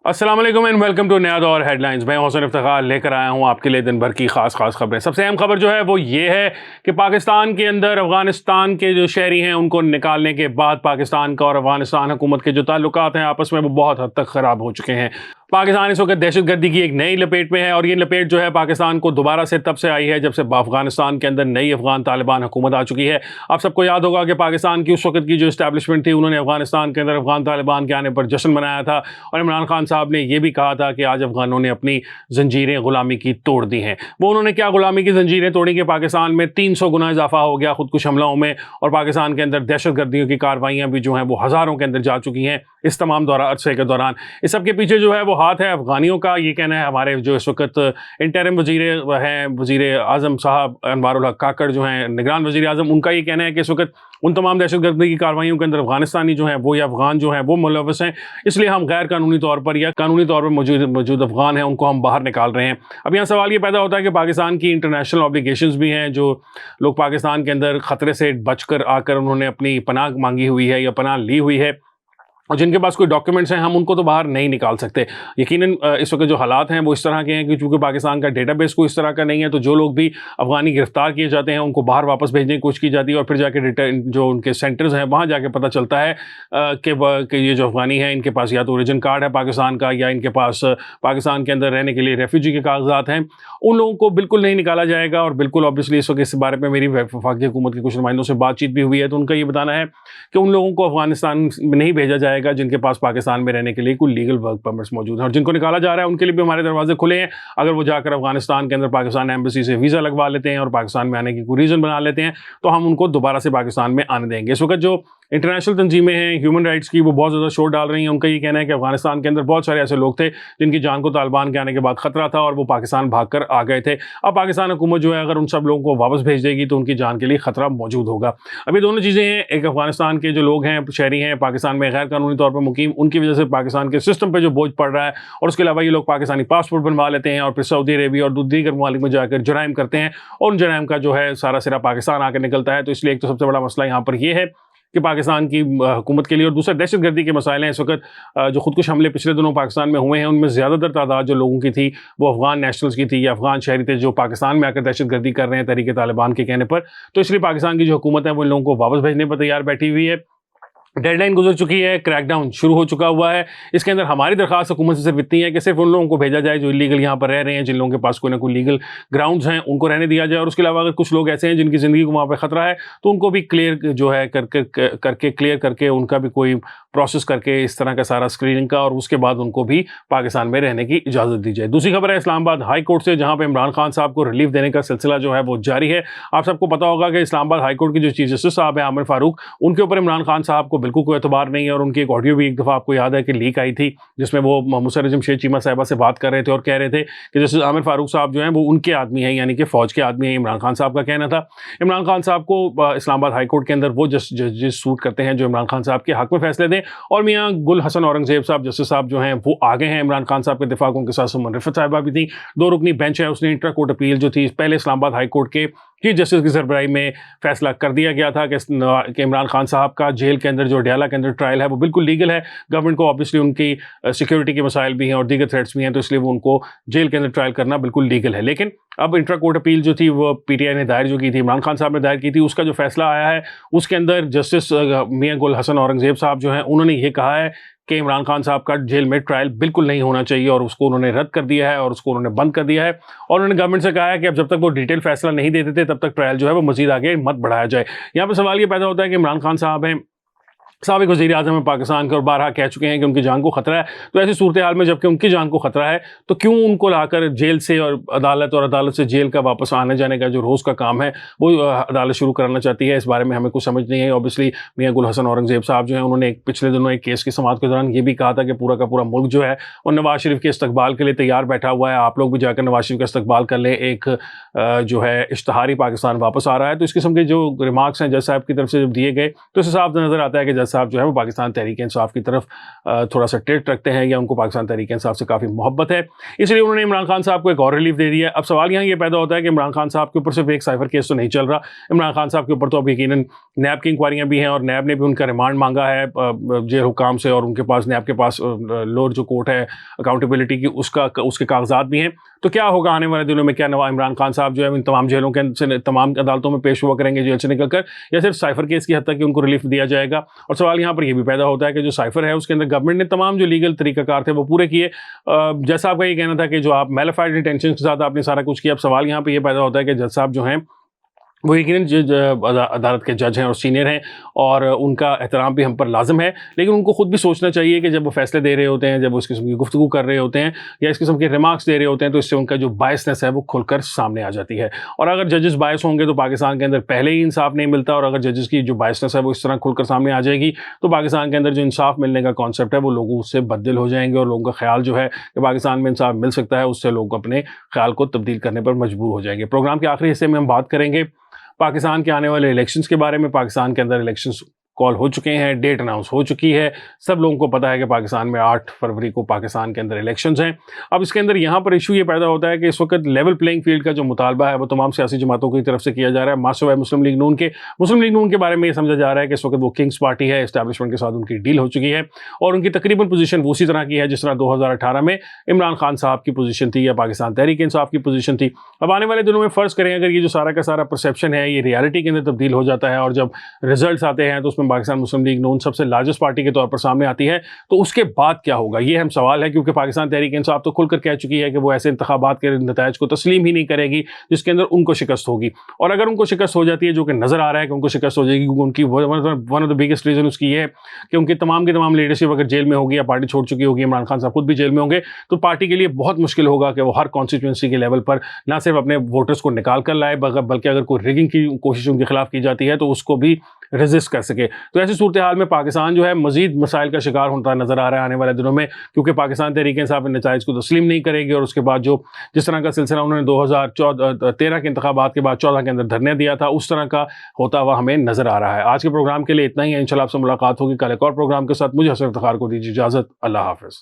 अस्सलाम वालेकुम and welcome to नया दौर हेडलाइंस। मैं हसन इफ्तिखार लेकर आया हूं आपके लिए दिन भर की खास खबरें। सबसे अहम खबर जो है वो ये है कि पाकिस्तान के अंदर अफगानिस्तान के जो शहरी हैं उनको निकालने के बाद पाकिस्तान का और अफगानिस्तान हुकूमत के जो ताल्लुकात हैं आपस में वो बहुत हद तक ख़राब हो चुके हैं। पाकिस्तान इस वक्त दहशतगर्दी की एक नई लपेट में है और ये लपेट जो है पाकिस्तान को दोबारा से तब से आई है जब से अफगानिस्तान के अंदर नई अफगान तालिबान हुकूमत आ चुकी है। आप सबको याद होगा कि पाकिस्तान की उस वक्त की जो इस्टेब्लिशमेंट थी उन्होंने अफगानिस्तान के अंदर अफगान तालिबान के आने पर जश्न मनाया था और इमरान खान साहब ने यह भी कहा था कि आज अफगानों ने अपनी जंजीरें गुलामी की तोड़ दी हैं। वो उन्होंने क्या गुलामी की जंजीरें तोड़ी कि पाकिस्तान में 300 गुना इजाफा हो गया खुदकुश हमलों में और पाकिस्तान के अंदर दहशतगर्दियों की कार्रवाइयाँ भी जो हैं वो हज़ारों के अंदर जा चुकी हैं इस तमाम अरसे के दौरान। इस सब के पीछे जो है वो हाथ है अफगानियों का। ये कहना है हमारे जो इस वक्त इंटरिम वजीर हैं वजीर आज़म साहब अनवारुल हक काकड़ जो हैं निगरान वजीर आज़म, उनका ये कहना है कि इस वक्त उन तमाम दहशतगर्दी की कार्रवाइयों के अंदर अफगानिस्तानी जो हैं वो या अफगान जो हैं वो मुलव्वस हैं, इसलिए हम गैर कानूनी तौर पर या कानूनी तौर पर मौजूद अफगान हैं उनको हम बाहर निकाल रहे हैं। अब यहाँ सवाल ये पैदा होता है कि पाकिस्तान की इंटरनेशनल ऑब्लिगेशंस भी हैं। जो लोग पाकिस्तान के अंदर ख़तरे से बचकर आकर उन्होंने अपनी पनाह मांगी हुई है या पनाह ली हुई है और जिनके पास कोई डॉक्यूमेंट्स हैं हम उनको तो बाहर नहीं निकाल सकते। यकीनन इस वक्त जो हालात हैं वो इस तरह के हैं कि चूँकि पाकिस्तान का डेटाबेस कोई इस तरह का नहीं है तो जो लोग भी अफगानी गिरफ्तार किए जाते हैं उनको बाहर वापस भेजने की कोशिश की जाती है और फिर जाके रिटर्न जो उनके सेंटर्स हैं वहाँ जाके पता चलता है कि ये जो अफगानी हैं इनके पास या तो ओरिजिन कार्ड है पाकिस्तान का या इनके पास पाकिस्तान के अंदर रहने के लिए रेफ्यूजी के कागजात हैं। उन लोगों को बिल्कुल नहीं निकाला जाएगा और बिल्कुल ऑब्वियसली इस वक्त इस बारे में मेरी वफाकी हुकूमत के कुछ नुमाइंदों से बातचीत भी हुई है तो उनका ये बताना है कि उन लोगों को अफगानिस्तान में नहीं भेजा जाएगा जिनके पास पाकिस्तान में रहने के लिए कोई लीगल वर्क परमिट्स मौजूद हैं और जिनको निकाला जा रहा है उनके लिए भी हमारे दरवाजे खुले हैं। अगर वो जाकर अफगानिस्तान के अंदर पाकिस्तान एम्बेसी से वीज़ा लगवा लेते हैं और पाकिस्तान में आने की कोई रीज़न बना लेते हैं तो हम उनको दोबारा से पाकिस्तान में आने देंगे। इस वक्त जो इंटरनेशनल तंजीमें हैं ह्यूमन राइट्स की वो बहुत ज़्यादा शोर डाल रही हैं। उनका ये कहना है कि अफगानिस्तान के अंदर बहुत सारे ऐसे लोग थे जिनकी जान को तालिबान के आने के बाद खतरा था और वो पाकिस्तान भागकर आ गए थे। अब पाकिस्तान हुकूमत जो है अगर उन सब लोगों को वापस भेज देगी तो उनकी जान के लिए खतरा मौजूद होगा। अभी दोनों चीज़ें हैं, एक अफगानिस्तान के जो लोग हैं शहरी हैं पाकिस्तान में गैर कानूनी तौर पर मुकीम, उनकी वजह से पाकिस्तान के सिस्टम पर जो बोझ पड़ रहा है और उसके अलावा ये लोग पाकिस्तानी पासपोर्ट बनवा लेते हैं और फिर सऊदी अरेबिया और दीगर ममालिक में जाकर जराइम करते हैं और उन जराइम का जो है सारा सिरा पाकिस्तान आकर निकलता है। तो इसलिए एक तो सबसे बड़ा मसला यहाँ पर यह है कि पाकिस्तान की हुकूमत के लिए और दूसरा दहशतगर्दी के मसाइल हैं। इस वक्त जो खुदकुश हमले पिछले दिनों पाकिस्तान में हुए हैं उनमें ज़्यादातर तादाद जो लोगों की थी वो अफगान नेशनल्स की थी या अफगान शहरी थे जो पाकिस्तान में आकर दहशतगर्दी कर रहे हैं तहरीक तालिबान के कहने पर। तो इसलिए पाकिस्तान की जो हुकूमत है वो इन लोगों को वापस भेजने पर तैयार बैठी हुई है। डेडलाइन गुजर चुकी है, क्रैकडाउन शुरू हो चुका हुआ है। इसके अंदर हमारी दरख्वास्त हुकूमत से सिर्फ इतनी है कि सिर्फ उन लोगों को भेजा जाए जो इलीगल यहाँ पर रह रहे हैं, जिन लोगों के पास कोई ना कोई लीगल ग्राउंड्स हैं उनको रहने दिया जाए और उसके अलावा अगर कुछ लोग ऐसे हैं जिनकी ज़िंदगी को वहाँ पर ख़तरा है तो उनको भी क्लियर जो है क्लियर करके उनका भी कोई प्रोसेस करके इस तरह का सारा स्क्रीनिंग का और उसके बाद उनको भी पाकिस्तान में रहने की इजाज़त दी जाए। दूसरी खबर है इस्लामाबाद हाई कोर्ट से, जहाँ पर इमरान खान साहब को रिलीफ देने का सिलसिला जो है वो जारी है। आप सबको पता होगा कि इस्लामाबाद हाई कोर्ट के जो चीफ जस्टिस साहब हैं आमिर फारूक, उनके ऊपर इमरान खान साहब को बिल्कुल कोई एतबार नहीं है और उनकी एक ऑडियो भी एक दफ़ा आपको याद है कि लीक आई थी जिसमें वो मुसर्रत जमशेद चीमा साहिबा से बात कर रहे थे और कह रहे थे कि जस्टिस आमिर फारूक साहब जो हैं वो उनके आदमी हैं यानी कि फ़ौज के आदमी हैं। इमरान खान साहब का कहना था इमरान खान साहब को इस्लामाबाद हाई कोर्ट के अंदर वो जजेस सूट करते हैं जो इमरान खान साहब के हक़ में फैसले दें और मियाँ गुल हसन औरंगज़ेब साहब जस्टिस साहब जो हैं वो आगे हैं इमरान खान साहब के दिफा को। उनके साथ सुमन रिफत साहिबा भी थी। 2 रुकनी बेंच है उसने इंट्रा कोर्ट अपील जो थी पहले इस्लामाबाद हाई कोर्ट के चीफ जस्टिस की सरबराही में फैसला कर दिया गया था कि इमरान खान साहब का जेल के अंदर जो अडयाला के अंदर ट्रायल है वो बिल्कुल लीगल है। गवर्नमेंट को ऑब्वियसली उनकी सिक्योरिटी के मसाइल भी हैं और दीगर थ्रेट्स भी हैं तो इसलिए वो उनको जेल के अंदर ट्रायल करना बिल्कुल लीगल है। लेकिन अब इंट्रा कोर्ट अपील जो थी वो पीटीआई ने दायर जो की थी, इमरान खान साहब ने दायर की थी, उसका जो फैसला आया है उसके अंदर जस्टिस मियाँ गुल हसन औरंगज़ेब साहब जो हैं उन्होंने ये कहा है कि इमरान खान साहब का जेल में ट्रायल बिल्कुल नहीं होना चाहिए और उसको उन्होंने रद्द कर दिया है और उसको उन्होंने बंद कर दिया है और उन्होंने गवर्नमेंट से कहा है कि अब जब तक वो डिटेल फैसला नहीं देते थे तब तक ट्रायल जो है वो मज़ीद आगे मत बढ़ाया जाए। यहाँ पर सवाल ये पैदा होता है कि इमरान खान साहब हैं साबिक़ वज़ीर आज़म है पाकिस्तान के और बारहा कह चुके हैं कि उनकी जान को ख़तरा है। तो ऐसी सूरत हाल में जबकि उनकी जान को ख़तरा है तो क्यों उनको लाकर जेल से और अदालत से जेल का वापस आने जाने का जो रोज़ का काम है वो अदालत शुरू कराना चाहती है। इस बारे में हमें कुछ समझ नहीं है। ऑब्वियसली मियाँ गुल हसन औरंगज़ेब साहब जो हैं उन्होंने पिछले दिनों एक केस की समाअत के दौरान ये भी कहा था कि पूरा का पूरा मुल्क जो है वो नवाज शरीफ के इस्तकबाल के लिए तैयार बैठा हुआ है। आप लोग भी जाकर नवाज शरीफ का इस्तकबाल कर लें। एक जो है इश्तहारी पाकिस्तान वापस आ रहा है। तो इस किस्म के जो रिमार्क्स हैं जज साहब की तरफ से जब दिए गए तो इस हिसाब से नज़र आता है कि जज साहब जो है वो पाकिस्तान तहरीक-ए-इंसाफ की तरफ थोड़ा सा टिल्ट रखते हैं या उनको पाकिस्तान तहरीक-ए-इंसाफ से काफ़ी मोहब्बत है, इसलिए उन्होंने इमरान खान साहब को एक और रिलीफ दे दिया है। अब सवाल यहाँ ये पैदा होता है कि इमरान खान साहब के ऊपर सिर्फ एक साइफर केस तो नहीं चल रहा, इमरान खान साहब के ऊपर तो अब यकीनन नैब की इंक्वायरियाँ भी हैं और नैब ने भी उनका रिमांड मांगा है जेल हुकाम से, और उनके पास नैब के पास लोअर जो कोर्ट है अकाउंटेबिलिटी की उसके कागजात भी हैं। तो क्या होगा आने वाले दिनों में? क्या नवा इमरान खान साहब जो है इन तमाम जेलों के तमाम अदालतों में पेश हुआ करेंगे जेल से निकलकर, या सिर्फ साइफर केस की हद तक कि उनको रिलीफ दिया जाएगा? और सवाल यहाँ पर यह भी पैदा होता है कि जो साइफर है उसके अंदर गवर्नमेंट ने तमाम जो लीगल तरीकाकार थे वो पूरे किए, जैसा आपका ये कहना था कि जो आप मेलिफाइड इंटेंशन के साथ आपने सारा कुछ किया। अब सवाल यहाँ पर यह पैदा होता है कि जज साहब जो हैं वो यकीनन अदालत के जज हैं और सीनियर हैं और उनका एहतराम भी हम पर लाज़िम है, लेकिन उनको खुद भी सोचना चाहिए कि जब वो फैसले दे रहे होते हैं, जब वो इस किस्म की गुफ्तगू कर रहे होते हैं या इस किस्म के रिमार्क्स दे रहे होते हैं, तो इससे उनका जो बायसनेस है वो खुलकर सामने आ जाती है। और अगर जजेस बायस होंगे तो पाकिस्तान के अंदर पहले ही इंसाफ नहीं मिलता, और अगर जजेस की जो बायसनेस है वो इस तरह खुलकर सामने आ जाएगी तो पाकिस्तान के अंदर जो इंसाफ मिलने का कॉन्सेप्ट है वो लोगों उससे बददिल हो जाएंगे, और लोगों का ख्याल जो है कि पाकिस्तान में इंसाफ मिल सकता है उससे लोग अपने ख्याल को तब्दील करने पर मजबूर हो जाएंगे। प्रोग्राम के आखिरी हिस्से में हम बात करेंगे पाकिस्तान के आने वाले इलेक्शंस के बारे में। पाकिस्तान के अंदर इलेक्शंस कॉल हो चुके हैं, डेट अनाउंस हो चुकी है, सब लोगों को पता है कि पाकिस्तान में 8 फरवरी को पाकिस्तान के अंदर इलेक्शंस हैं। अब इसके अंदर यहाँ पर इशू ये पैदा होता है कि इस वक्त लेवल प्लेइंग फील्ड का जो मुतालबा है वो तमाम सियासी जमातों की तरफ से किया जा रहा है, मासिवाए मुस्लिम लीग नून के बारे में ये समझा जा रहा है कि इस वक्त वो किंग्स पार्टी है, एस्टैब्लिशमेंट के साथ उनकी डील हो चुकी है और उनकी तकरीबन पोजीशन वो उसी तरह की है जिस तरह 2018 में इमरान खान साहब की पोजीशन थी या पाकिस्तान तहरीक इंसाफ की पोजीशन थी। अब आने वाले दिनों में फ़र्ज़ करें अगर ये जो सारा का सारा परसेप्शन है ये रियलिटी के अंदर तब्दील हो जाता है और जब रिजल्ट आते हैं तो उसमें पाकिस्तान मुस्लिम लीग नून सबसे लार्जेस्ट पार्टी के तौर पर सामने आती है, तो उसके बाद क्या होगा ये हम सवाल है, क्योंकि पाकिस्तान तहरीक इंसाफ तो खुलकर कह चुकी है कि वो ऐसे इंतखाबात के नतायज को तस्लीम ही नहीं करेगी जिसके अंदर उनको शिकस्त होगी। और अगर उनको शिकस्त हो जाती है, जो कि नज़र आ रहा है कि उनको शिकस्त हो जाएगी, क्योंकि उनकी one of the biggest reason उसकी ये है कि उनकी तमाम की तमाम लीडरशिप अगर जेल में होगी या पार्टी छोड़ चुकी होगी, इमरान खान साहब खुद भी जेल में होंगे, तो पार्टी के लिए बहुत मुश्किल होगा कि वो हर कॉन्स्टिट्यूंसी के लेवल पर ना सिर्फ अपने वोटर्स को निकाल कर लाए, बल्कि अगर कोई रिगिंग की कोशिश उनके खिलाफ की जाती है तो उसको भी रेजिस्ट कर सके। तो ऐसी सूरत हाल में पाकिस्तान जो है मजीद मसाइल का शिकार होता नजर आ रहा है आने वाले दिनों में, क्योंकि पाकिस्तान तहरीक इंसाफ नताइज को तस्लीम नहीं करेगी और उसके बाद जो जिस तरह का सिलसिला उन्होंने 2013 के इंतखाबात के बाद 14 के अंदर धरने दिया था उस तरह का होता हुआ हमें नजर आ रहा है। आज के प्रोग्राम के लिए इतना ही है, इंशाल्लाह आपसे मुलाकात होगी कल एक और प्रोग्राम के साथ। मुझे हसन इफ्तिखार को दीजिए इजाज़त। अल्लाह हाफ़िज़।